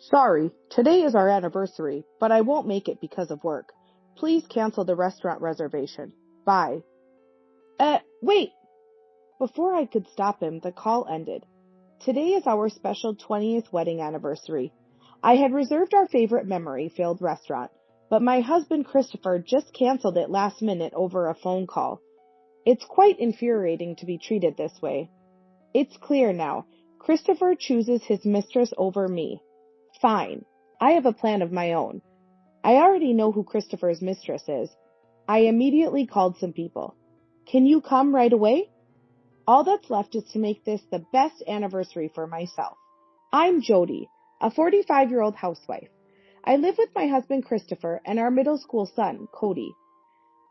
Sorry, today is our anniversary, but I won't make it because of work. Please cancel the restaurant reservation. Bye. Wait! Before I could stop him, the call ended. Today is our special 20th wedding anniversary. I had reserved our favorite memory-filled restaurant, but my husband Christopher just canceled it last minute over a phone call. It's quite infuriating to be treated this way. It's clear now. Christopher chooses his mistress over me. Fine. I have a plan of my own. I already know who Christopher's mistress is. I immediately called some people. Can you come right away? All that's left is to make this the best anniversary for myself. I'm Jody, a 45-year-old housewife. I live with my husband Christopher and our middle school son, Cody.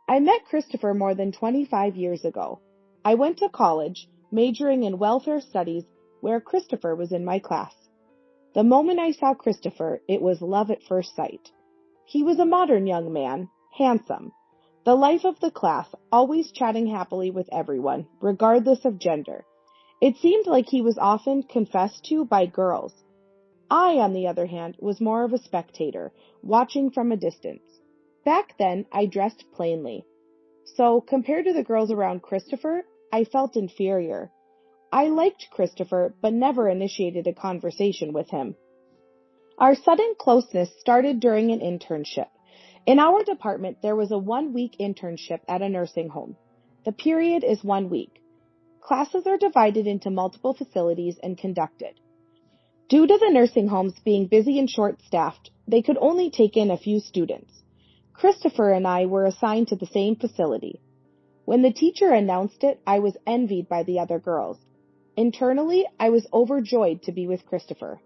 I met Christopher more than 25 years ago. I went to college, majoring in welfare studies, where Christopher was in my class. The moment I saw Christopher, it was love at first sight. He was a modern young man, handsome, the life of the class, always chatting happily with everyone, regardless of gender. It seemed like he was often confessed to by girls. I, on the other hand, was more of a spectator, watching from a distance. Back then, I dressed plainly. So, compared to the girls around Christopher, I felt inferior. I liked Christopher, but never initiated a conversation with him. Our sudden closeness started during an internship. In our department, there was a 1-week internship at a nursing home. The period is 1 week. Classes are divided into multiple facilities and conducted. Due to the nursing homes being busy and short-staffed, they could only take in a few students. Christopher and I were assigned to the same facility. When the teacher announced it, I was envied by the other girls. Internally, I was overjoyed to be with Christopher.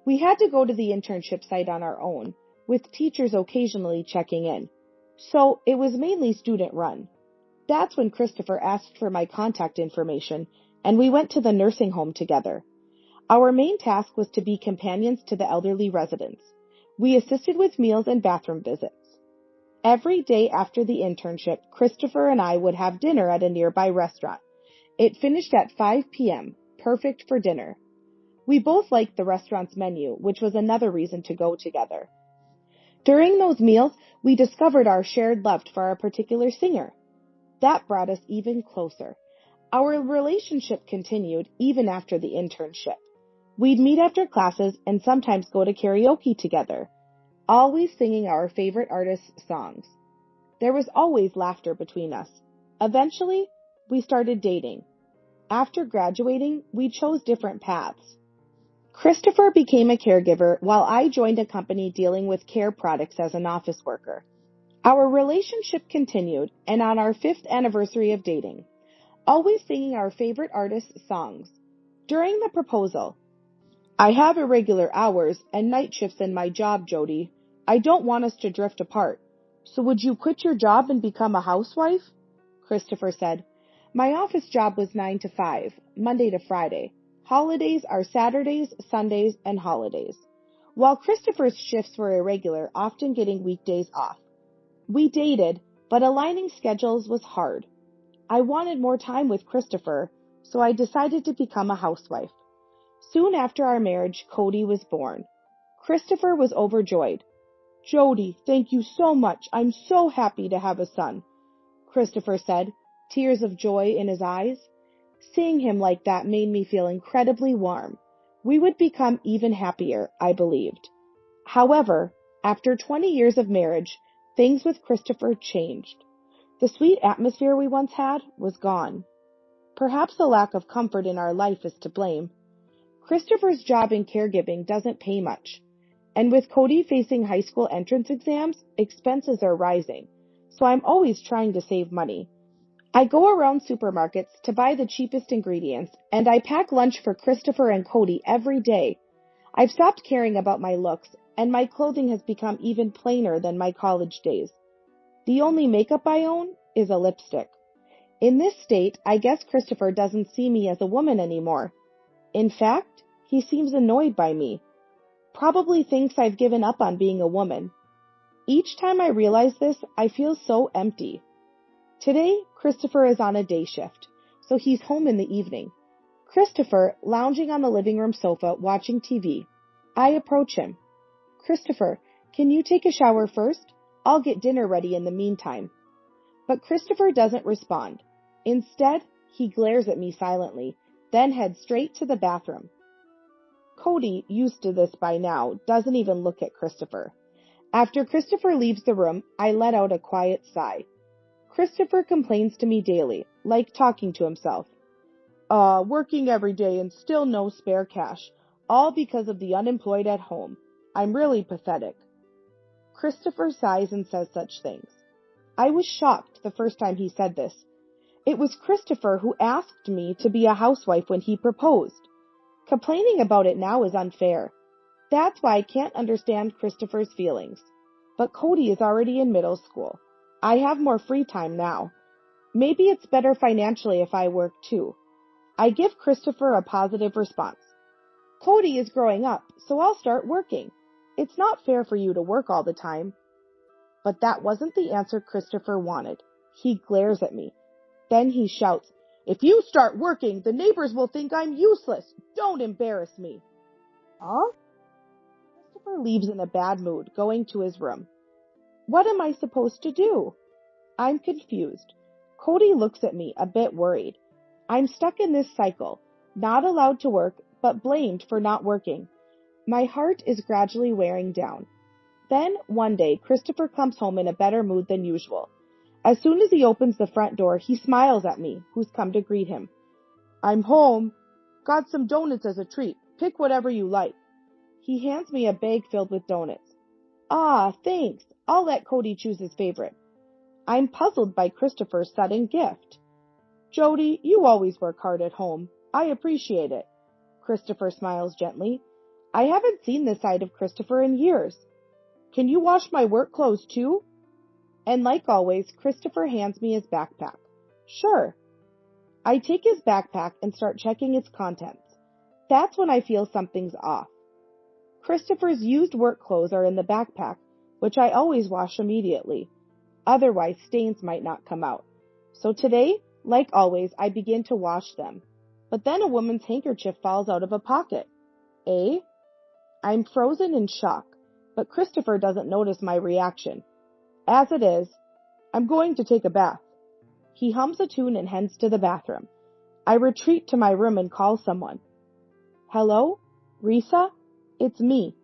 We had to go to the internship site on our own, with teachers occasionally checking in. So it was mainly student-run. That's when Christopher asked for my contact information, and we went to the nursing home together. Our main task was to be companions to the elderly residents. We assisted with meals and bathroom visits. Every day after the internship, Christopher and I would have dinner at a nearby restaurant. It finished at 5 p.m., perfect for dinner. We both liked the restaurant's menu, which was another reason to go together. During those meals, we discovered our shared love for a particular singer. That brought us even closer. Our relationship continued even after the internship. We'd meet after classes and sometimes go to karaoke together, always singing our favorite artists' songs. There was always laughter between us. Eventually, we started dating. After graduating, we chose different paths. Christopher became a caregiver while I joined a company dealing with care products as an office worker. Our relationship continued, and on our 5th anniversary of dating, always singing our favorite artists' songs. During the proposal, I have irregular hours and night shifts in my job, Jody. I don't want us to drift apart. So would you quit your job and become a housewife? Christopher said. My office job was 9 to 5, Monday to Friday. Holidays are Saturdays, Sundays, and holidays. While Christopher's shifts were irregular, often getting weekdays off. We dated, but aligning schedules was hard. I wanted more time with Christopher, so I decided to become a housewife. Soon after our marriage, Cody was born. Christopher was overjoyed. Jody, thank you so much. I'm so happy to have a son, Christopher said, tears of joy in his eyes. Seeing him like that made me feel incredibly warm. We would become even happier, I believed. However, after 20 years of marriage, things with Christopher changed. The sweet atmosphere we once had was gone. Perhaps the lack of comfort in our life is to blame. Christopher's job in caregiving doesn't pay much. And with Cody facing high school entrance exams, expenses are rising. So I'm always trying to save money. I go around supermarkets to buy the cheapest ingredients, and I pack lunch for Christopher and Cody every day. I've stopped caring about my looks, and my clothing has become even plainer than my college days. The only makeup I own is a lipstick. In this state, I guess Christopher doesn't see me as a woman anymore. In fact, he seems annoyed by me. Probably thinks I've given up on being a woman. Each time I realize this, I feel so empty. Today, Christopher is on a day shift, so he's home in the evening. Christopher, lounging on the living room sofa, watching TV. I approach him. Christopher, can you take a shower first? I'll get dinner ready in the meantime. But Christopher doesn't respond. Instead, he glares at me silently, then heads straight to the bathroom. Cody, used to this by now, doesn't even look at Christopher. After Christopher leaves the room, I let out a quiet sigh. Christopher complains to me daily, like talking to himself. Working every day and still no spare cash, all because of the unemployed at home. I'm really pathetic. Christopher sighs and says such things. I was shocked the first time he said this. It was Christopher who asked me to be a housewife when he proposed. Complaining about it now is unfair. That's why I can't understand Christopher's feelings. But Cody is already in middle school. I have more free time now. Maybe it's better financially if I work too. I give Christopher a positive response. Cody is growing up, so I'll start working. It's not fair for you to work all the time. But that wasn't the answer Christopher wanted. He glares at me. Then he shouts, If you start working, the neighbors will think I'm useless. Don't embarrass me. Huh? Christopher leaves in a bad mood, going to his room. What am I supposed to do? I'm confused. Cody looks at me, a bit worried. I'm stuck in this cycle, not allowed to work, but blamed for not working. My heart is gradually wearing down. Then, one day, Christopher comes home in a better mood than usual. As soon as he opens the front door, he smiles at me, who's come to greet him. I'm home. Got some donuts as a treat. Pick whatever you like. He hands me a bag filled with donuts. Ah, thanks. I'll let Cody choose his favorite. I'm puzzled by Christopher's sudden gift. Jody, you always work hard at home. I appreciate it. Christopher smiles gently. I haven't seen this side of Christopher in years. Can you wash my work clothes too? And like always, Christopher hands me his backpack. Sure. I take his backpack and start checking its contents. That's when I feel something's off. Christopher's used work clothes are in the backpack, which I always wash immediately. Otherwise, stains might not come out. So today, like always, I begin to wash them. But then a woman's handkerchief falls out of a pocket. Eh? I'm frozen in shock, but Christopher doesn't notice my reaction. As it is, I'm going to take a bath. He hums a tune and heads to the bathroom. I retreat to my room and call someone. Hello? Risa? It's me.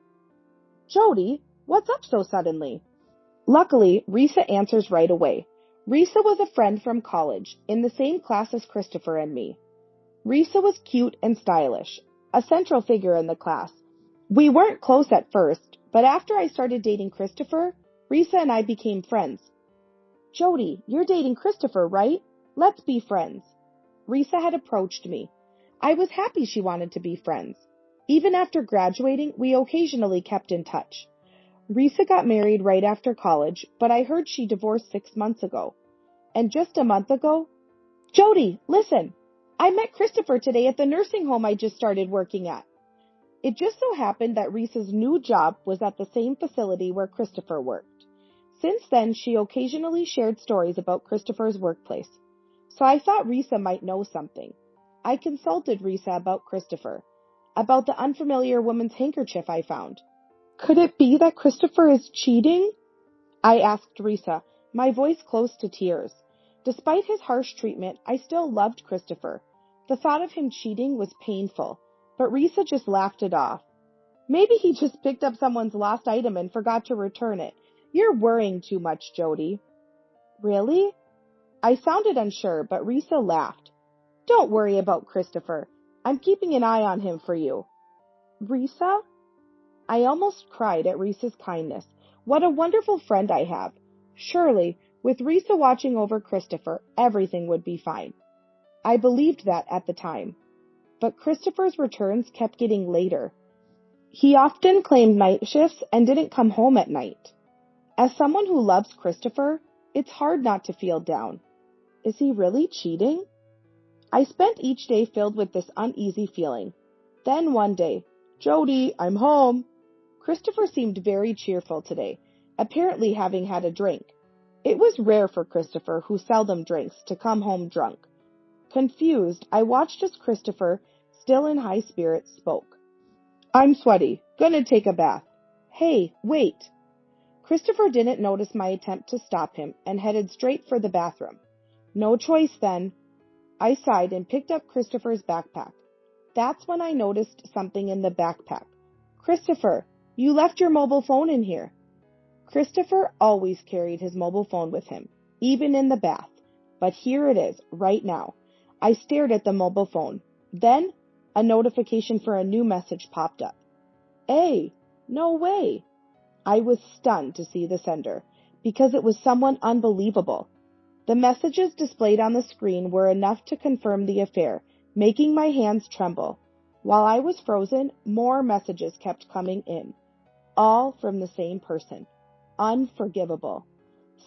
Jody, what's up so suddenly? Luckily, Risa answers right away. Risa was a friend from college, in the same class as Christopher and me. Risa was cute and stylish, a central figure in the class. We weren't close at first, but after I started dating Christopher, Risa and I became friends. Jody, you're dating Christopher, right? Let's be friends. Risa had approached me. I was happy she wanted to be friends. Even after graduating, we occasionally kept in touch. Risa got married right after college, but I heard she divorced 6 months ago. And just a month ago... Jody, listen! I met Christopher today at the nursing home I just started working at. It just so happened that Risa's new job was at the same facility where Christopher worked. Since then, she occasionally shared stories about Christopher's workplace. So I thought Risa might know something. I consulted Risa about Christopher, about the unfamiliar woman's handkerchief I found. Could it be that Christopher is cheating? I asked Risa, my voice close to tears. Despite his harsh treatment, I still loved Christopher. The thought of him cheating was painful, but Risa just laughed it off. Maybe he just picked up someone's lost item and forgot to return it. You're worrying too much, Jody. Really? I sounded unsure, but Risa laughed. Don't worry about Christopher. I'm keeping an eye on him for you. Risa? I almost cried at Risa's kindness. What a wonderful friend I have. Surely, with Risa watching over Christopher, everything would be fine. I believed that at the time. But Christopher's returns kept getting later. He often claimed night shifts and didn't come home at night. As someone who loves Christopher, it's hard not to feel down. Is he really cheating? I spent each day filled with this uneasy feeling. Then one day, Jody, I'm home. Christopher seemed very cheerful today, apparently having had a drink. It was rare for Christopher, who seldom drinks, to come home drunk. Confused, I watched as Christopher, still in high spirits, spoke. I'm sweaty. Gonna take a bath. Hey, wait. Christopher didn't notice my attempt to stop him and headed straight for the bathroom. No choice then. I sighed and picked up Christopher's backpack. That's when I noticed something in the backpack. Christopher, you left your mobile phone in here. Christopher always carried his mobile phone with him, even in the bath. But here it is, right now. I stared at the mobile phone. Then, a notification for a new message popped up. Hey, no way. I was stunned to see the sender, because it was someone unbelievable. The messages displayed on the screen were enough to confirm the affair, making my hands tremble. While I was frozen, more messages kept coming in, all from the same person. Unforgivable.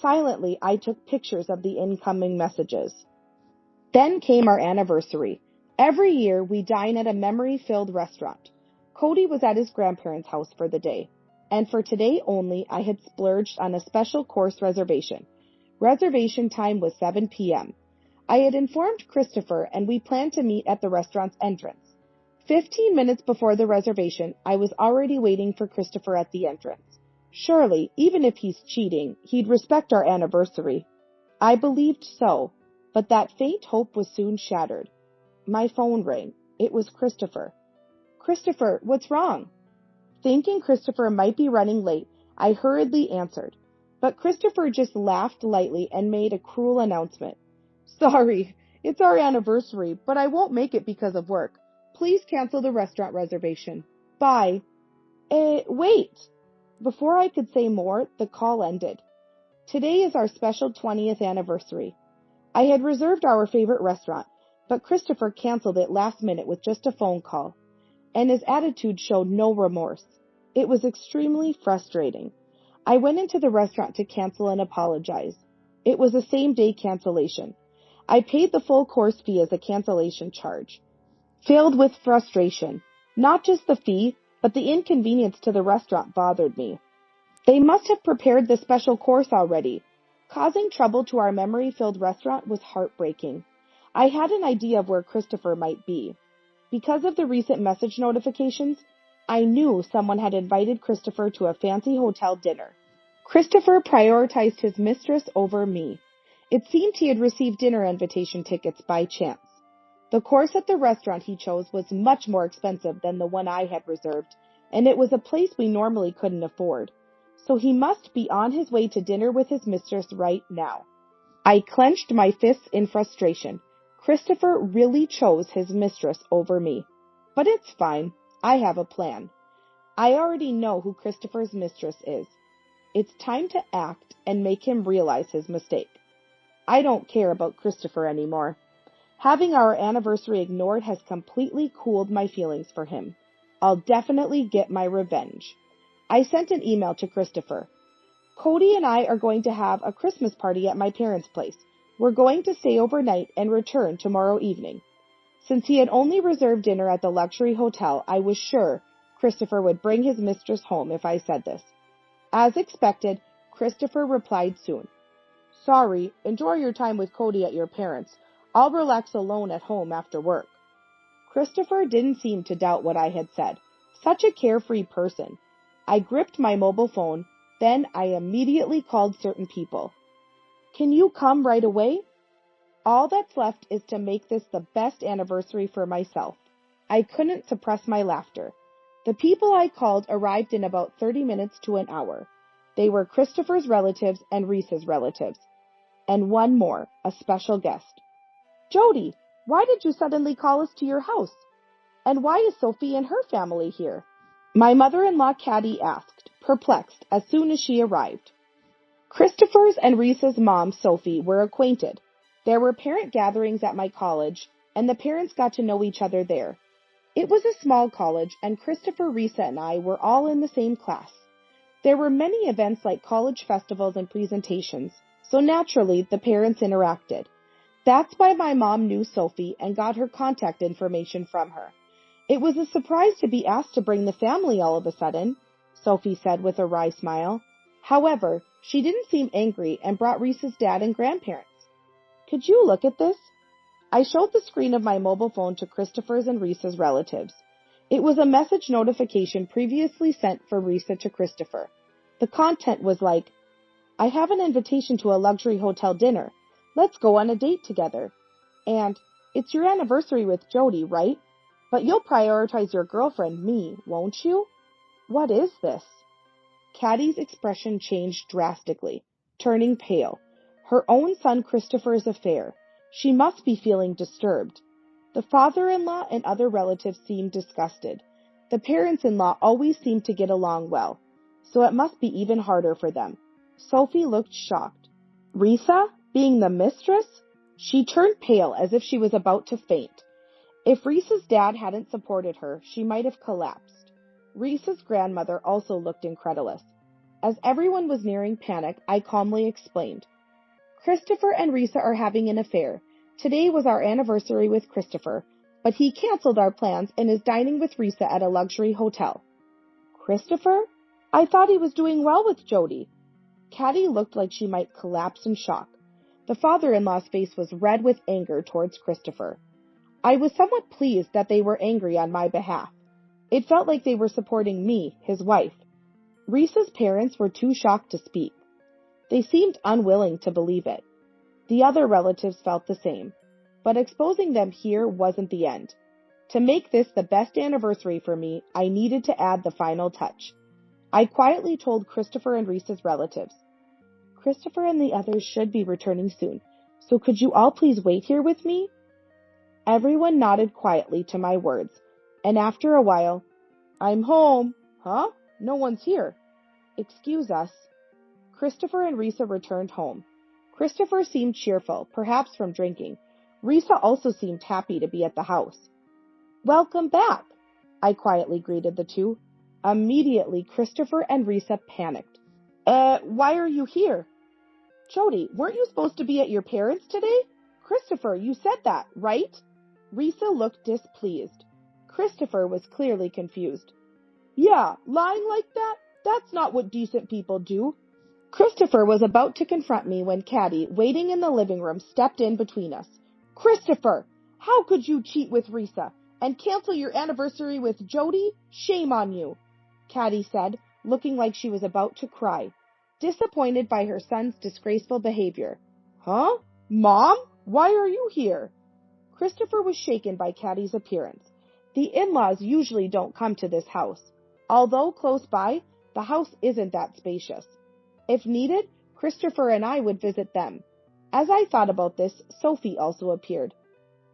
Silently, I took pictures of the incoming messages. Then came our anniversary. Every year, we dine at a memory-filled restaurant. Cody was at his grandparents' house for the day, and for today only, I had splurged on a special course reservation. Reservation time was 7 p.m. I had informed Christopher, and we planned to meet at the restaurant's entrance. 15 minutes before the reservation, I was already waiting for Christopher at the entrance. Surely, even if he's cheating, he'd respect our anniversary. I believed so, but that faint hope was soon shattered. My phone rang. It was Christopher. Christopher, what's wrong? Thinking Christopher might be running late, I hurriedly answered. But Christopher just laughed lightly and made a cruel announcement. Sorry, it's our anniversary, but I won't make it because of work. Please cancel the restaurant reservation. Bye. Wait. Before I could say more, the call ended. Today is our special 20th anniversary. I had reserved our favorite restaurant, but Christopher canceled it last minute with just a phone call, and his attitude showed no remorse. It was extremely frustrating. I went into the restaurant to cancel and apologize. It was a same-day cancellation. I paid the full course fee as a cancellation charge. Filled with frustration, not just the fee, but the inconvenience to the restaurant bothered me. They must have prepared the special course already. Causing trouble to our memory-filled restaurant was heartbreaking. I had an idea of where Christopher might be. Because of the recent message notifications, I knew someone had invited Christopher to a fancy hotel dinner. Christopher prioritized his mistress over me. It seemed he had received dinner invitation tickets by chance. The course at the restaurant he chose was much more expensive than the one I had reserved, and it was a place we normally couldn't afford. So he must be on his way to dinner with his mistress right now. I clenched my fists in frustration. Christopher really chose his mistress over me. But it's fine. I have a plan. I already know who Christopher's mistress is. It's time to act and make him realize his mistake. I don't care about Christopher anymore. Having our anniversary ignored has completely cooled my feelings for him. I'll definitely get my revenge. I sent an email to Christopher. Cody and I are going to have a Christmas party at my parents' place. We're going to stay overnight and return tomorrow evening. Since he had only reserved dinner at the luxury hotel, I was sure Christopher would bring his mistress home if I said this. As expected, Christopher replied soon. Sorry, enjoy your time with Cody at your parents'. I'll relax alone at home after work. Christopher didn't seem to doubt what I had said. Such a carefree person. I gripped my mobile phone, then I immediately called certain people. Can you come right away? All that's left is to make this the best anniversary for myself. I couldn't suppress my laughter. The people I called arrived in about 30 minutes to an hour. They were Christopher's relatives and Reese's relatives. And one more, a special guest. Jody, why did you suddenly call us to your house? And why is Sophie and her family here? My mother-in-law Caddy asked, perplexed, as soon as she arrived. Christopher's and Reese's mom, Sophie, were acquainted. There were parent gatherings at my college, and the parents got to know each other there. It was a small college, and Christopher, Reesa, and I were all in the same class. There were many events like college festivals and presentations, so naturally the parents interacted. That's why my mom knew Sophie and got her contact information from her. It was a surprise to be asked to bring the family all of a sudden, Sophie said with a wry smile. However, she didn't seem angry and brought Reese's dad and grandparents. Could you look at this? I showed the screen of my mobile phone to Christopher's and Reese's relatives. It was a message notification previously sent for Risa to Christopher. The content was like, I have an invitation to a luxury hotel dinner. Let's go on a date together. And, it's your anniversary with Jody, right? But you'll prioritize your girlfriend, me, won't you? What is this? Caddy's expression changed drastically, turning pale. Her own son Christopher's affair. She must be feeling disturbed. The father-in-law and other relatives seemed disgusted. The parents-in-law always seemed to get along well, so it must be even harder for them. Sophie looked shocked. Risa, being the mistress? She turned pale as if she was about to faint. If Risa's dad hadn't supported her, she might have collapsed. Risa's grandmother also looked incredulous. As everyone was nearing panic, I calmly explained. Christopher and Risa are having an affair. Today was our anniversary with Christopher, but he canceled our plans and is dining with Risa at a luxury hotel. Christopher? I thought he was doing well with Jody. Caddy looked like she might collapse in shock. The father-in-law's face was red with anger towards Christopher. I was somewhat pleased that they were angry on my behalf. It felt like they were supporting me, his wife. Risa's parents were too shocked to speak. They seemed unwilling to believe it. The other relatives felt the same, but exposing them here wasn't the end. To make this the best anniversary for me, I needed to add the final touch. I quietly told Christopher and Risa's relatives, Christopher and the others should be returning soon, so could you all please wait here with me? Everyone nodded quietly to my words, and after a while, I'm home. Huh? No one's here. Excuse us. Christopher and Risa returned home. Christopher seemed cheerful, perhaps from drinking. Risa also seemed happy to be at the house. Welcome back, I quietly greeted the two. Immediately, Christopher and Risa panicked. Why are you here? Jody, weren't you supposed to be at your parents' today? Christopher, you said that, right? Risa looked displeased. Christopher was clearly confused. Yeah, lying like that? That's not what decent people do. Christopher was about to confront me when Caddy, waiting in the living room, stepped in between us. Christopher, how could you cheat with Risa and cancel your anniversary with Jody? Shame on you, Caddy said, looking like she was about to cry, disappointed by her son's disgraceful behavior. Huh? Mom? Why are you here? Christopher was shaken by Caddy's appearance. The in-laws usually don't come to this house. Although close by, the house isn't that spacious. If needed, Christopher and I would visit them. As I thought about this, Sophie also appeared.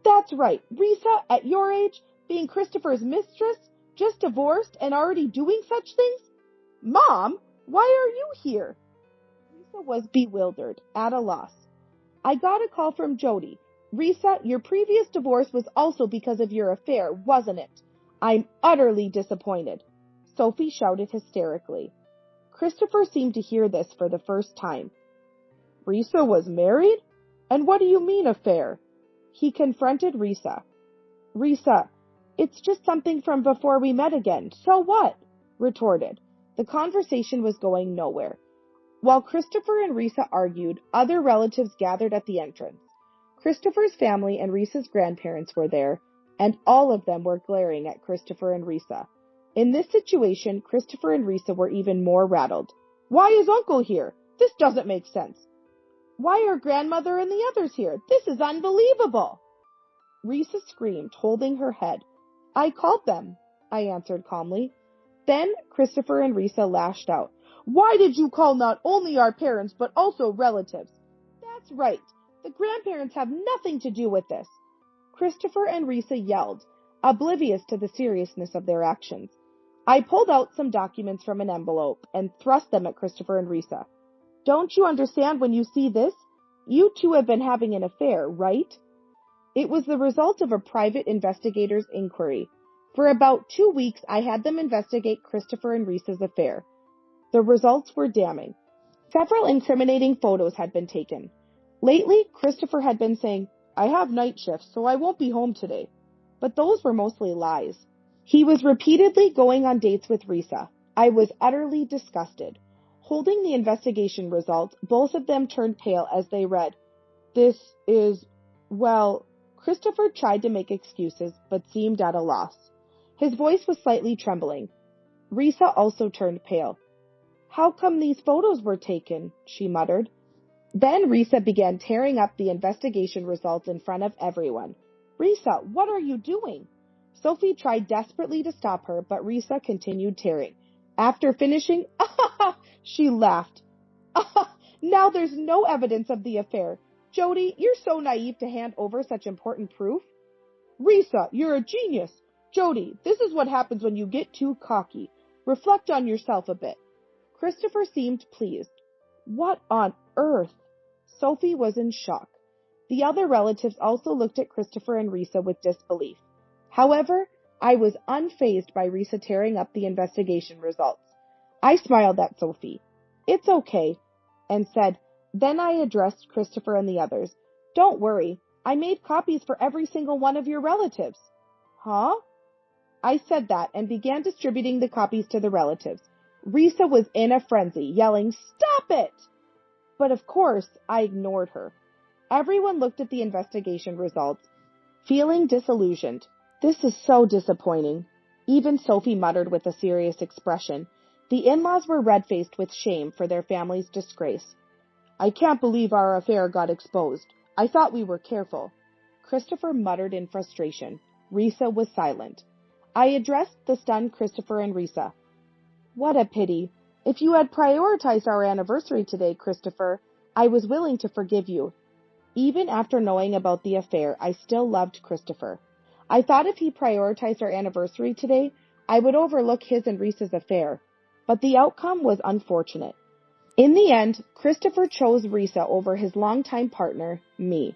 That's right, Risa, at your age, being Christopher's mistress, just divorced and already doing such things? Mom, why are you here? Risa was bewildered, at a loss. I got a call from Jody. Risa, your previous divorce was also because of your affair, wasn't it? I'm utterly disappointed. Sophie shouted hysterically. Christopher seemed to hear this for the first time. Risa was married? And what do you mean affair? He confronted Risa. Risa, it's just something from before we met again. So what? Retorted. The conversation was going nowhere. While Christopher and Risa argued, other relatives gathered at the entrance. Christopher's family and Risa's grandparents were there, and all of them were glaring at Christopher and Risa. In this situation, Christopher and Risa were even more rattled. Why is Uncle here? This doesn't make sense. Why are Grandmother and the others here? This is unbelievable. Risa screamed, holding her head. I called them, I answered calmly. Then Christopher and Risa lashed out. Why did you call not only our parents, but also relatives? That's right. The grandparents have nothing to do with this. Christopher and Risa yelled, oblivious to the seriousness of their actions. I pulled out some documents from an envelope and thrust them at Christopher and Risa. Don't you understand when you see this? You two have been having an affair, right? It was the result of a private investigator's inquiry. For about 2 weeks, I had them investigate Christopher and Risa's affair. The results were damning. Several incriminating photos had been taken. Lately, Christopher had been saying, I have night shifts, so I won't be home today. But those were mostly lies. He was repeatedly going on dates with Risa. I was utterly disgusted. Holding the investigation results, both of them turned pale as they read, This is, well, Christopher tried to make excuses, but seemed at a loss. His voice was slightly trembling. Risa also turned pale. How come these photos were taken? She muttered. Then Risa began tearing up the investigation results in front of everyone. Risa, what are you doing? Sophie tried desperately to stop her, but Risa continued tearing. After finishing, she laughed. Now there's no evidence of the affair. Jody, you're so naive to hand over such important proof. Risa, you're a genius. Jody, this is what happens when you get too cocky. Reflect on yourself a bit. Christopher seemed pleased. What on earth? Sophie was in shock. The other relatives also looked at Christopher and Risa with disbelief. However, I was unfazed by Risa tearing up the investigation results. I smiled at Sophie. It's okay, and said, then I addressed Christopher and the others. Don't worry, I made copies for every single one of your relatives. Huh? I said that and began distributing the copies to the relatives. Risa was in a frenzy, yelling, Stop it! But of course, I ignored her. Everyone looked at the investigation results, feeling disillusioned. This is so disappointing. Even Sophie muttered with a serious expression. The in-laws were red-faced with shame for their family's disgrace. I can't believe our affair got exposed. I thought we were careful. Christopher muttered in frustration. Risa was silent. I addressed the stunned Christopher and Risa. What a pity. If you had prioritized our anniversary today, Christopher, I was willing to forgive you. Even after knowing about the affair, I still loved Christopher. I thought if he prioritized our anniversary today, I would overlook his and Risa's affair. But the outcome was unfortunate. In the end, Christopher chose Risa over his longtime partner, me.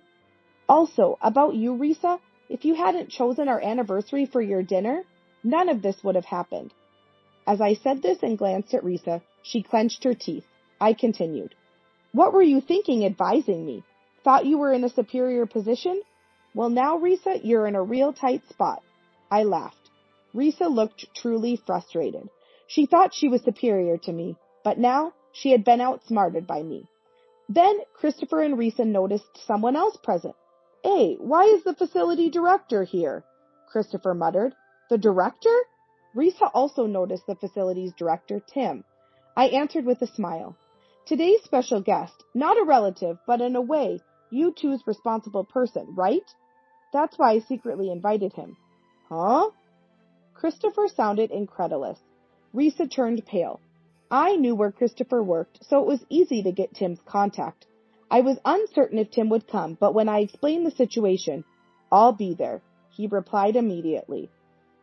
Also, about you, Risa, if you hadn't chosen our anniversary for your dinner, none of this would have happened. As I said this and glanced at Risa, she clenched her teeth. I continued. What were you thinking advising me? Thought you were in a superior position? Well, now, Risa, you're in a real tight spot. I laughed. Risa looked truly frustrated. She thought she was superior to me, but now she had been outsmarted by me. Then Christopher and Risa noticed someone else present. Hey, why is the facility director here? Christopher muttered. The director? Risa also noticed the facility's director, Tim. I answered with a smile. Today's special guest, not a relative, but in a way, you two's responsible person, right? That's why I secretly invited him. Huh? Christopher sounded incredulous. Risa turned pale. I knew where Christopher worked, so it was easy to get Tim's contact. I was uncertain if Tim would come, but when I explained the situation, I'll be there, he replied immediately.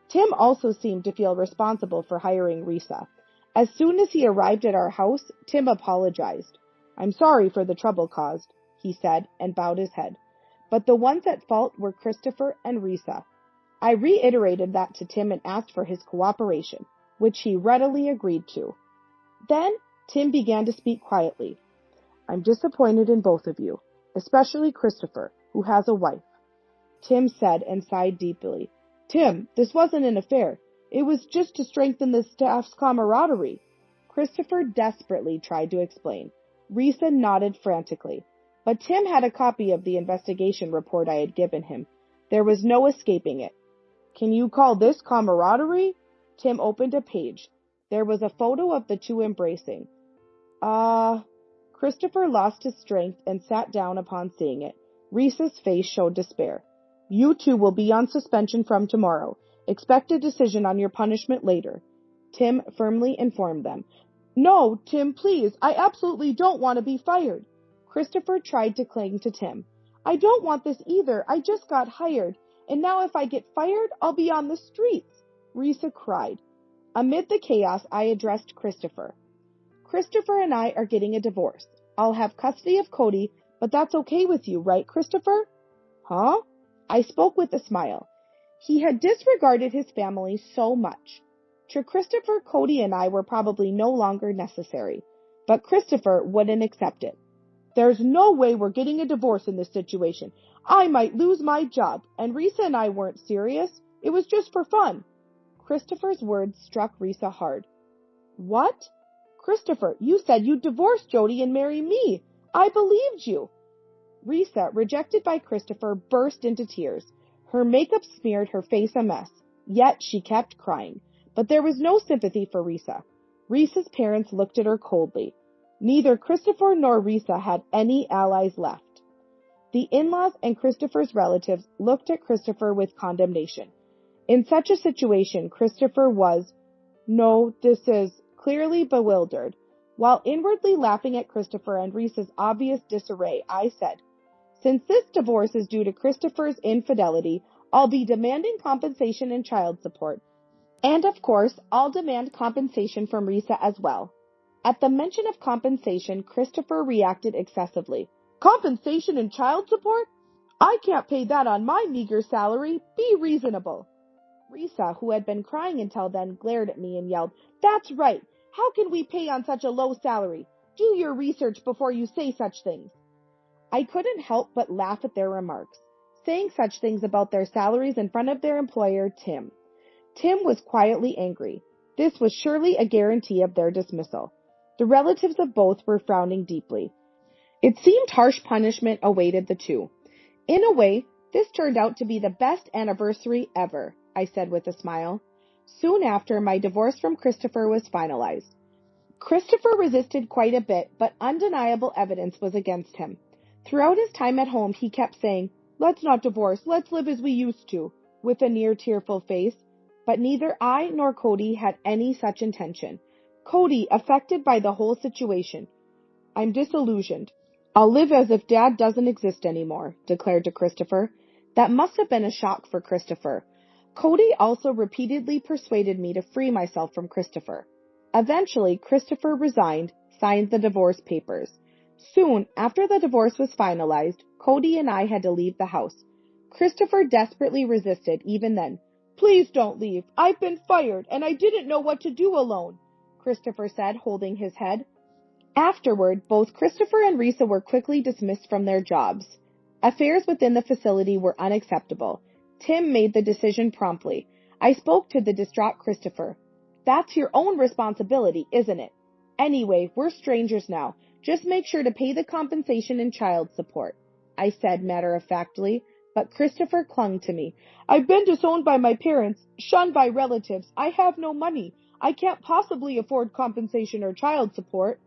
Tim also seemed to feel responsible for hiring Risa. As soon as he arrived at our house, Tim apologized. I'm sorry for the trouble caused, he said, and bowed his head. But the ones at fault were Christopher and Risa. I reiterated that to Tim and asked for his cooperation, which he readily agreed to. Then Tim began to speak quietly. I'm disappointed in both of you, especially Christopher, who has a wife. Tim said and sighed deeply. Tim, this wasn't an affair. It was just to strengthen the staff's camaraderie. Christopher desperately tried to explain. Risa nodded frantically. But Tim had a copy of the investigation report I had given him. There was no escaping it. Can you call this camaraderie? Tim opened a page. There was a photo of the two embracing. Christopher lost his strength and sat down upon seeing it. Risa's face showed despair. You two will be on suspension from tomorrow. Expect a decision on your punishment later. Tim firmly informed them. No, Tim, please. I absolutely don't want to be fired. Christopher tried to cling to Tim. I don't want this either. I just got hired. And now if I get fired, I'll be on the streets. Risa cried. Amid the chaos, I addressed Christopher. Christopher and I are getting a divorce. I'll have custody of Cody, but that's okay with you, right, Christopher? Huh? I spoke with a smile. He had disregarded his family so much. To Christopher, Cody and I were probably no longer necessary, but Christopher wouldn't accept it. There's no way we're getting a divorce in this situation. I might lose my job, and Risa and I weren't serious. It was just for fun. Christopher's words struck Risa hard. What? Christopher, you said you'd divorce Jody and marry me. I believed you. Risa, rejected by Christopher, burst into tears. Her makeup smeared her face a mess. yet she kept crying. But there was no sympathy for Risa. Risa's parents looked at her coldly. Neither Christopher nor Risa had any allies left. The in-laws and Christopher's relatives looked at Christopher with condemnation. In such a situation, Christopher was, clearly bewildered. While inwardly laughing at Christopher and Risa's obvious disarray, I said, "Since this divorce is due to Christopher's infidelity, I'll be demanding compensation and child support. And of course, I'll demand compensation from Risa as well." At the mention of compensation, Christopher reacted excessively. "Compensation and child support? I can't pay that on my meager salary. Be reasonable." Risa, who had been crying until then, glared at me and yelled, "That's right. How can we pay on such a low salary? Do your research before you say such things." I couldn't help but laugh at their remarks, saying such things about their salaries in front of their employer, Tim. Tim was quietly angry. This was surely a guarantee of their dismissal. The relatives of both were frowning deeply. It seemed harsh punishment awaited the two. "In a way, this turned out to be the best anniversary ever," I said with a smile. Soon after, my divorce from Christopher was finalized. Christopher resisted quite a bit, but undeniable evidence was against him. Throughout his time at home, he kept saying, "Let's not divorce, let's live as we used to," with a near tearful face. But neither I nor Cody had any such intention. Cody, affected by the whole situation. "I'm disillusioned. I'll live as if Dad doesn't exist anymore," declared to Christopher. That must have been a shock for Christopher. Cody also repeatedly persuaded me to free myself from Christopher. Eventually, Christopher resigned, signed the divorce papers. Soon after the divorce was finalized, Cody and I had to leave the house. Christopher desperately resisted even then. "Please don't leave. I've been fired, and I didn't know what to do alone," Christopher said, holding his head. Afterward, both Christopher and Risa were quickly dismissed from their jobs. Affairs within the facility were unacceptable. Tim made the decision promptly. I spoke to the distraught Christopher. "That's your own responsibility, isn't it? Anyway, we're strangers now. Just make sure to pay the compensation and child support," I said matter-of-factly, but Christopher clung to me. "I've been disowned by my parents, shunned by relatives. I have no money. I can't possibly afford compensation or child support,"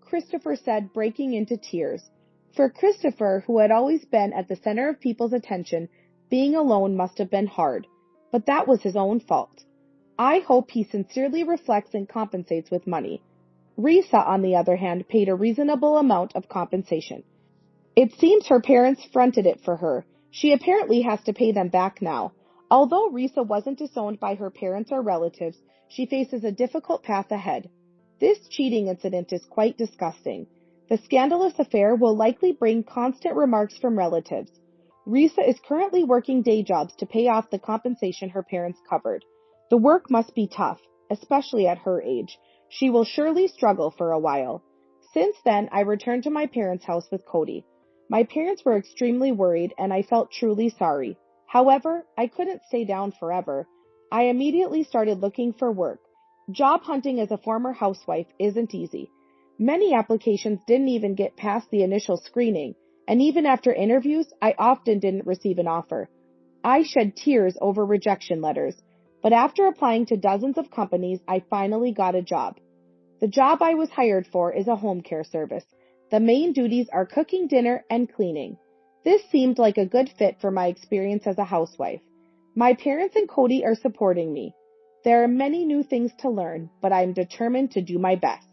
Christopher said, breaking into tears. For Christopher, who had always been at the center of people's attention, being alone must have been hard. But that was his own fault. I hope he sincerely reflects and compensates with money. Risa, on the other hand, paid a reasonable amount of compensation. It seems her parents fronted it for her. She apparently has to pay them back now. Although Risa wasn't disowned by her parents or relatives, she faces a difficult path ahead. This cheating incident is quite disgusting. The scandalous affair will likely bring constant remarks from relatives. Risa is currently working day jobs to pay off the compensation her parents covered. The work must be tough, especially at her age. She will surely struggle for a while. Since then, I returned to my parents' house with Cody. My parents were extremely worried, and I felt truly sorry. However, I couldn't stay down forever. I immediately started looking for work. Job hunting as a former housewife isn't easy. Many applications didn't even get past the initial screening, and even after interviews, I often didn't receive an offer. I shed tears over rejection letters, but after applying to dozens of companies, I finally got a job. The job I was hired for is a home care service. The main duties are cooking dinner and cleaning. This seemed like a good fit for my experience as a housewife. My parents and Cody are supporting me. There are many new things to learn, but I am determined to do my best.